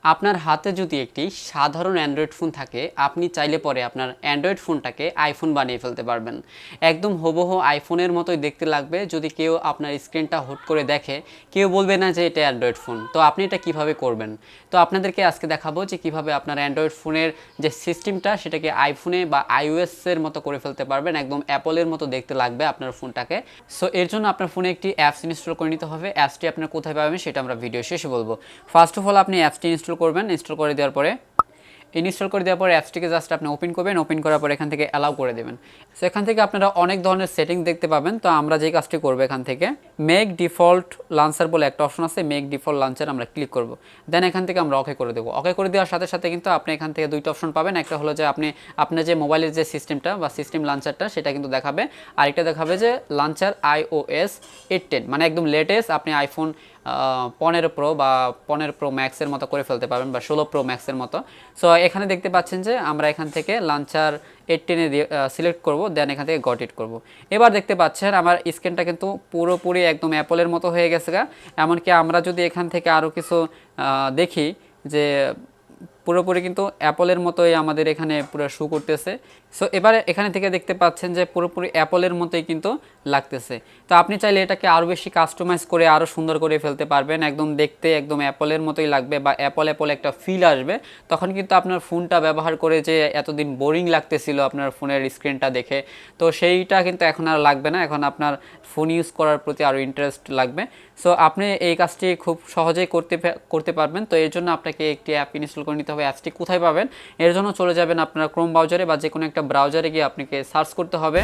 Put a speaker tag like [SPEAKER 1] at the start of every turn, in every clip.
[SPEAKER 1] আপনার হাতে যদি একটি সাধারণ অ্যান্ড্রয়েড ফোন থাকে, আপনি চাইলে পরে আপনার অ্যান্ড্রয়েড ফোনটাকে আইফোন বানিয়ে ফেলতে পারবেন। একদম হুবহু আইফোনের মতোই দেখতে লাগবে। যদি কেউ আপনার স্ক্রিনটা হুট করে দেখে, কেউ বলবে না যে এটা অ্যান্ড্রয়েড ফোন। তো আপনি এটা কিভাবে করবেন? তো আপনাদেরকে আজকে দেখাবো যে কিভাবে আপনার অ্যান্ড্রয়েড ফোনের যে সিস্টেমটা সেটাকে আইফোনে বা আইওএসের মতো করে ফেলতে পারবেন। একদম অ্যাপলের মতো দেখতে লাগবে আপনার ফোনটাকে। সো এর জন্য আপনার ফোনে একটি অ্যাপস ইনস্টল করে নিতে হবে। অ্যাপসটি আপনার কোথায় পাবেন সেটা আমরা ভিডিও শেষে বলবো। ফার্স্ট অফ অল আপনি অ্যাপসটি ইনস্টল করবেন। ইনস্টল করে দেওয়ার পরে অ্যাপসটিকে জাস্ট আপনি ওপেন করবেন। ওপেন করার পর এখান থেকে অ্যালাউ করে দেবেন। সো এখান থেকে আপনারা অনেক ধরনের সেটিংস দেখতে পাবেন। তো আমরা যে কাজটি করবো, এখান থেকে মেক ডিফল্ট লাঞ্চার বলে একটা অপশন আছে, মেক ডিফল্ট লাঞ্চার আমরা ক্লিক করব। দেন এখান থেকে আমরা ওকে করে দেবো। ওকে করে দেওয়ার সাথে সাথে কিন্তু আপনি এখান থেকে দুইটা অপশন পাবেন। একটা হলো যে আপনি আপনার যে মোবাইলের যে সিস্টেমটা বা সিস্টেম লাঞ্চারটা সেটা কিন্তু দেখাবে। আরেকটা দেখাবে যে লাঞ্চার iOS 8.10, মানে একদম লেটেস্ট। আপনি আইফোন 15 প্রো বা 15 প্রো ম্যাক্সের মতো করে ফেলতে পারবেন বা 16 প্রো ম্যাক্সের মতো। সো এখানে দেখতে পাচ্ছেন যে আমরা এখান থেকে লাঞ্চার 8.10 দিয়ে সিলেক্ট করব। দেন এখান থেকে গট ইট করব। এবার দেখতে পাচ্ছেন আমার স্ক্রিনটা কিন্তু পুরোপুরি একদম অ্যাপলের মতো হয়ে গেছে গা। এমনকি আমরা যদি এখান থেকে আরও কিছু দেখি যে পুরোপুরি কিন্তু অ্যাপলের মতোই আমাদের এখানে পুরো শো করতেছে। সো এবারে এখানে থেকে দেখতে পাচ্ছেন যে পুরোপুরি অ্যাপলের মতোই কিন্তু লাগতেছে। তো আপনি চাইলে এটাকে আরও বেশি কাস্টমাইজ করে আরও সুন্দর করে ফেলতে পারবেন। একদম দেখতে একদম অ্যাপলের মতোই লাগবে বা অ্যাপল একটা ফিল আসবে। তখন কিন্তু আপনার ফোনটা ব্যবহার করে যে এতদিন বোরিং লাগতেছিল আপনার ফোনের স্ক্রিনটা দেখে, তো সেইটা কিন্তু এখন আর লাগবে না। এখন আপনার ফোন ইউজ করার প্রতি আরও ইন্টারেস্ট লাগবে। সো আপনি এই কাজটি খুব সহজেই করতে পারবেন। তো এর জন্য আপনাকে একটি অ্যাপ ইনস্টল করে নিতে হবে। অ্যাপসটি কোথায় পাবেন? এর জন্য চলে যাবেন আপনার ক্রোম ব্রাউজারে বা যে কোনো একটা ব্রাউজারে গিয়ে আপনাকে সার্চ করতে হবে।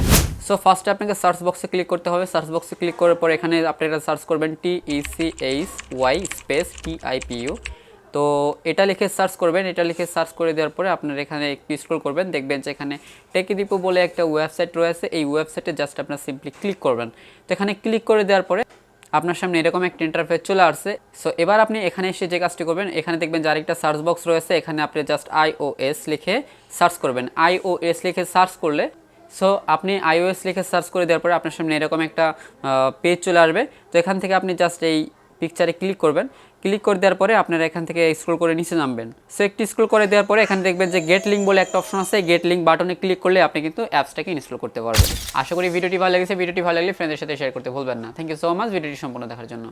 [SPEAKER 1] সো ফার্স্টে আপনাকে সার্চ বক্সে ক্লিক করতে হবে। সার্চ বক্সে ক্লিক করার পর এখানে আপনারা সার্চ করবেন TECHY স্পেস TIPU। তো এটা লিখে সার্চ করবেন। এটা লিখে সার্চ করে দেওয়ার পরে আপনার এখানে একটু স্ক্রল করবেন, দেখবেন যে এখানে টেকিডিপো বলে একটা ওয়েবসাইট রয়েছে। এই ওয়েবসাইটে জাস্ট আপনার সিম্পলি ক্লিক করবেন। তো এখানে ক্লিক করে দেওয়ার পরে আপনার সামনে এরকম একটা ইন্টারফেস চলে আসছে। সো এবার আপনি এখানে এসে যে কাজটি করবেন, এখানে দেখবেন যে আরেকটা সার্চ বক্স রয়েছে। এখানে আপনি জাস্ট iOS লিখে সার্চ করবেন। iOS লিখে সার্চ করলে সো আপনি iOS লিখে সার্চ করে দেওয়ার পরে আপনার সামনে এরকম একটা পেজ চলে আসবে। তো এখান থেকে আপনি জাস্ট এই পিকচারে ক্লিক করবেন। ক্লিক করে দেওয়ার পরে আপনারা এখান থেকে স্ক্রল করে নিচে নামবেন। সো একটু স্ক্রল করে দেওয়ার পরে এখানে দেখবেন যে গেট লিঙ্ক বলে একটা অপশন আছে। গেট লিঙ্ক বাটনে ক্লিক করলে আপনি কিন্তু অ্যাপসটাকে ইনস্টল করতে পারবেন। আশা করি ভিডিওটি ভালো লেগেছে। ভিডিওটি ভালো লাগলে ফ্রেন্ডদের সাথে শেয়ার করতে ভুলবেন না। থ্যাংক ইউ সো মাচ ভিডিওটি সম্পূর্ণ দেখার জন্য।